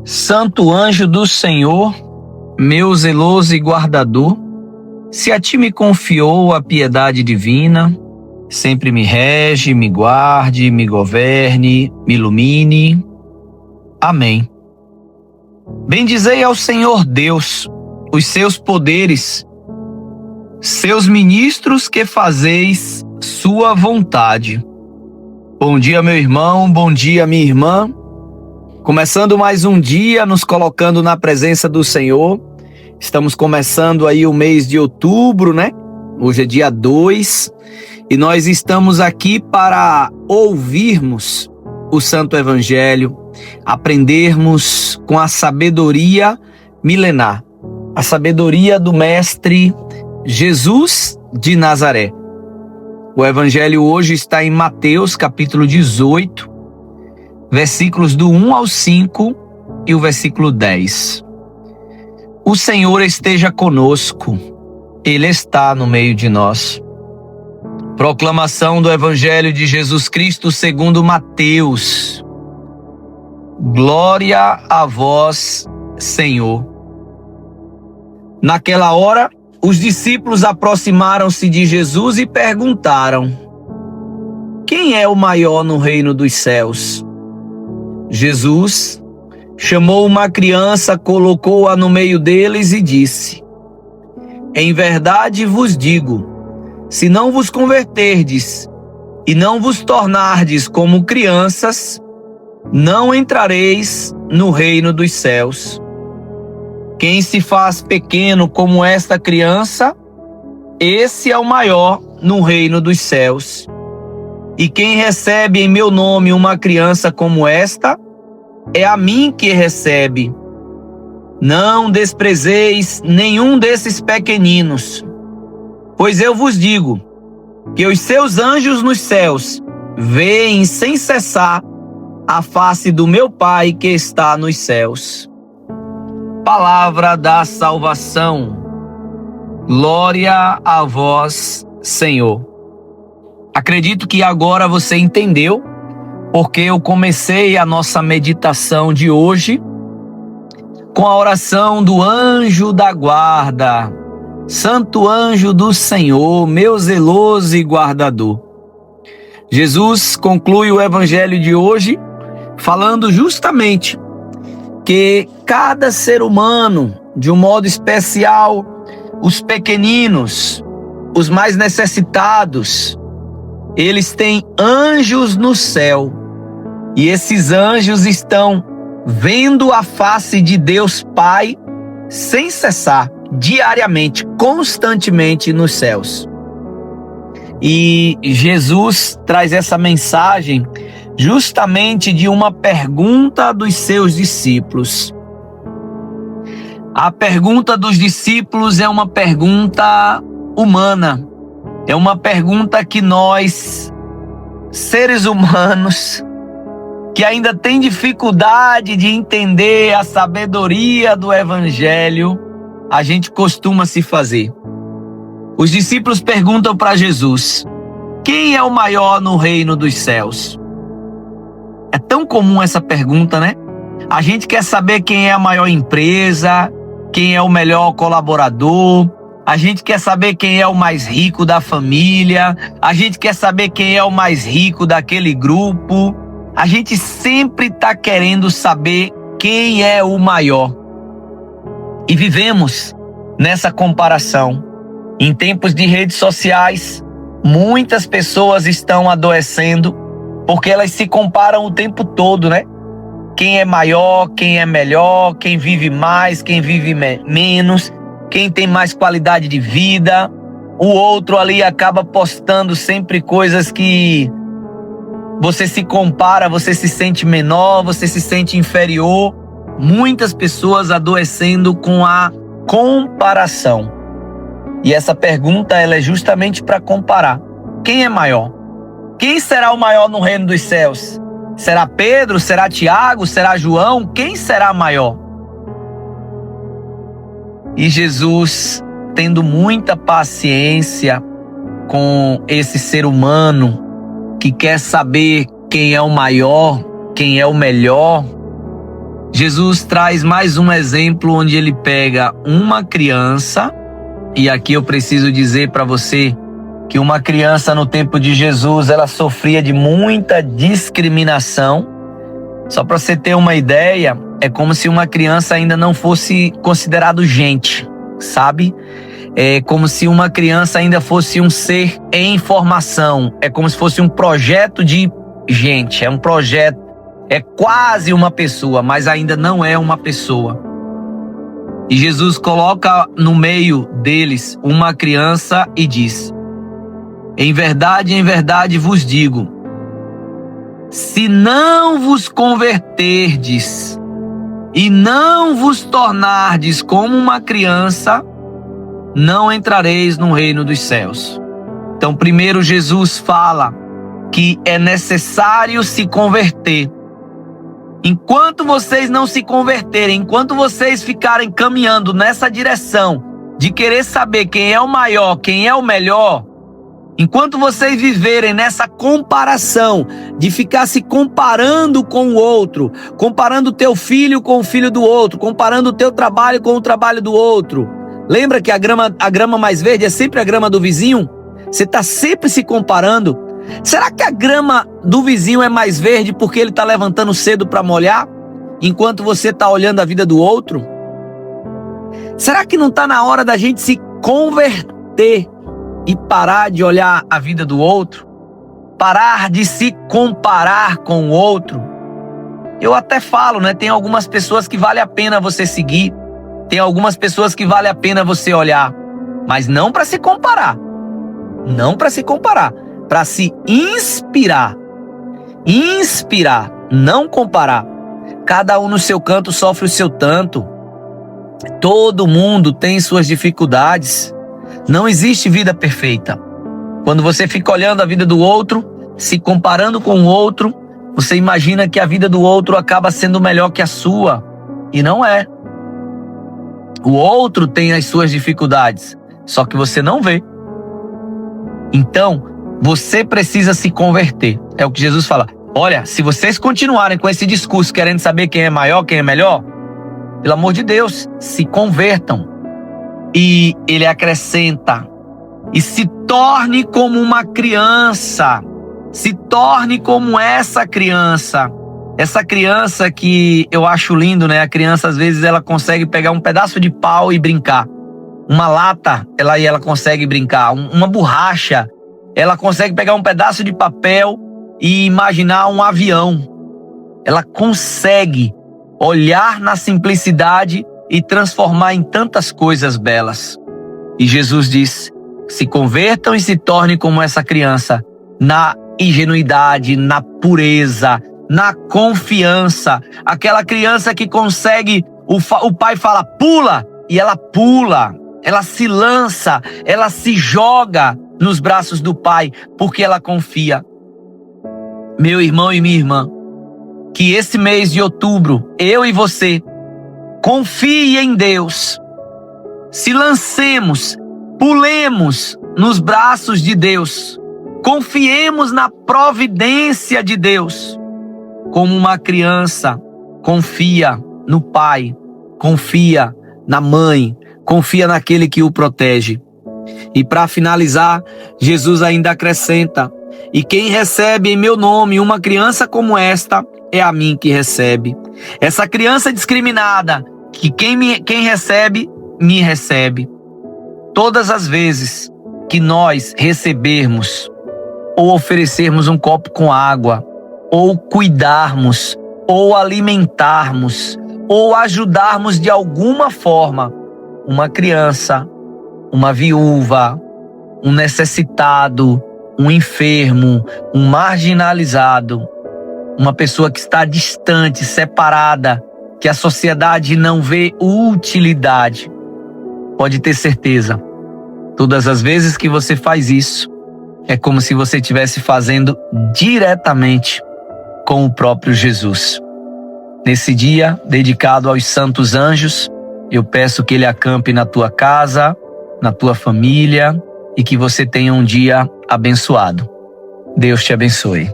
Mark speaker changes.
Speaker 1: Santo anjo do Senhor, meu zeloso e guardador, se a ti me confiou a piedade divina, sempre me rege, me guarde, me governe, me ilumine. Amém. Bendizei ao Senhor Deus, os seus poderes, seus ministros que fazeis sua vontade. Bom dia, meu irmão, bom dia, minha irmã. Começando mais um dia, nos colocando na presença do Senhor. Estamos começando aí o mês de outubro, né? Hoje é dia 2 e nós estamos aqui para ouvirmos o Santo Evangelho, aprendermos com a sabedoria milenar, a sabedoria do Mestre Jesus de Nazaré. O Evangelho hoje está em Mateus, capítulo 18, versículos do 1 ao 5 e o versículo 10. O Senhor esteja conosco, Ele está no meio de nós. Proclamação do Evangelho de Jesus Cristo segundo Mateus. Glória a vós, Senhor. Naquela hora, os discípulos aproximaram-se de Jesus e perguntaram: quem é o maior no reino dos céus? Jesus chamou uma criança, colocou-a no meio deles e disse: em verdade vos digo, se não vos converterdes e não vos tornardes como crianças, não entrareis no reino dos céus. Quem se faz pequeno como esta criança, esse é o maior no reino dos céus. E quem recebe em meu nome uma criança como esta, é a mim que recebe. Não desprezeis nenhum desses pequeninos, pois eu vos digo que os seus anjos nos céus veem sem cessar a face do meu Pai que está nos céus. Palavra da salvação. Glória a vós, Senhor. Acredito que agora você entendeu porque eu comecei a nossa meditação de hoje com a oração do anjo da guarda. Santo anjo do Senhor, meu zeloso e guardador. Jesus conclui o evangelho de hoje falando justamente que cada ser humano, de um modo especial, os pequeninos, os mais necessitados, eles têm anjos no céu. E esses anjos estão vendo a face de Deus Pai sem cessar, diariamente, constantemente nos céus. E Jesus traz essa mensagem justamente de uma pergunta dos seus discípulos. A pergunta dos discípulos é uma pergunta humana. É uma pergunta que nós, seres humanos, que ainda tem dificuldade de entender a sabedoria do Evangelho, a gente costuma se fazer. Os discípulos perguntam para Jesus: quem é o maior no reino dos céus? É tão comum essa pergunta, né? A gente quer saber quem é a maior empresa, quem é o melhor colaborador, a gente quer saber quem é o mais rico da família, a gente quer saber quem é o mais rico daquele grupo. A gente sempre está querendo saber quem é o maior. E vivemos nessa comparação. Em tempos de redes sociais, muitas pessoas estão adoecendo porque elas se comparam o tempo todo, né? Quem é maior, quem é melhor, quem vive mais, quem vive menos, quem tem mais qualidade de vida. O outro ali acaba postando sempre coisas que você se compara, você se sente menor, você se sente inferior. Muitas pessoas adoecendo com a comparação. E essa pergunta ela é justamente para comparar. Quem é maior? Quem será o maior no reino dos céus? Será Pedro? Será Tiago? Será João? Quem será maior? E Jesus, tendo muita paciência com esse ser humano que quer saber quem é o maior, quem é o melhor, Jesus traz mais um exemplo onde ele pega uma criança, e aqui eu preciso dizer para você que uma criança no tempo de Jesus, ela sofria de muita discriminação. Só para você ter uma ideia, é como se uma criança ainda não fosse considerado gente, sabe? É como se uma criança ainda fosse um ser em formação, é como se fosse um projeto de gente, é um projeto, é quase uma pessoa, mas ainda não é uma pessoa. E Jesus coloca no meio deles uma criança e diz: em verdade vos digo, se não vos converterdes e não vos tornardes como uma criança, não entrareis no reino dos céus. Então, primeiro Jesus fala que é necessário se converter. Enquanto vocês não se converterem, enquanto vocês ficarem caminhando nessa direção de querer saber quem é o maior, quem é o melhor, enquanto vocês viverem nessa comparação, de ficar se comparando com o outro, comparando o teu filho com o filho do outro, comparando o teu trabalho com o trabalho do outro. Lembra que a grama mais verde é sempre a grama do vizinho? Você está sempre se comparando. Será que a grama do vizinho é mais verde porque ele está levantando cedo para molhar, enquanto você está olhando a vida do outro? Será que não está na hora da gente se converter e parar de olhar a vida do outro? Parar de se comparar com o outro? Eu até falo, né? Tem algumas pessoas que vale a pena você seguir, tem algumas pessoas que vale a pena você olhar, mas não para se comparar. Não para se comparar. Para se inspirar. Inspirar, não comparar. Cada um no seu canto sofre o seu tanto. Todo mundo tem suas dificuldades. Não existe vida perfeita. Quando você fica olhando a vida do outro, se comparando com o outro, você imagina que a vida do outro acaba sendo melhor que a sua. E não é. O outro tem as suas dificuldades, só que você não vê. Então, você precisa se converter. É o que Jesus fala. Olha, se vocês continuarem com esse discurso querendo saber quem é maior, quem é melhor, pelo amor de Deus, se convertam. E ele acrescenta: e se torne como uma criança. Se torne como essa criança. Essa criança que eu acho lindo, né? A criança, às vezes, ela consegue pegar um pedaço de pau e brincar. Uma lata, ela consegue brincar. Uma borracha, ela consegue pegar um pedaço de papel e imaginar um avião. Ela consegue olhar na simplicidade e transformar em tantas coisas belas. E Jesus diz: se convertam e se tornem como essa criança, na ingenuidade, na pureza, na confiança. Aquela criança que consegue, o pai fala, pula, e ela pula. Ela se lança, ela se joga nos braços do pai, porque ela confia. Meu irmão e minha irmã, que esse mês de outubro, eu e você, confie em Deus. Se lancemos, pulemos nos braços de Deus. Confiemos na providência de Deus. Como uma criança confia no pai, confia na mãe, confia naquele que o protege. E para finalizar, Jesus ainda acrescenta: e quem recebe em meu nome uma criança como esta, é a mim que recebe. Essa criança discriminada, que quem recebe, me recebe. Todas as vezes que nós recebermos, ou oferecermos um copo com água, ou cuidarmos, ou alimentarmos, ou ajudarmos de alguma forma uma criança, uma viúva, um necessitado, um enfermo, um marginalizado, uma pessoa que está distante, separada, que a sociedade não vê utilidade, pode ter certeza, todas as vezes que você faz isso, é como se você estivesse fazendo diretamente com o próprio Jesus. Nesse dia dedicado aos santos anjos, eu peço que ele acampe na tua casa, na tua família, e que você tenha um dia abençoado. Deus te abençoe.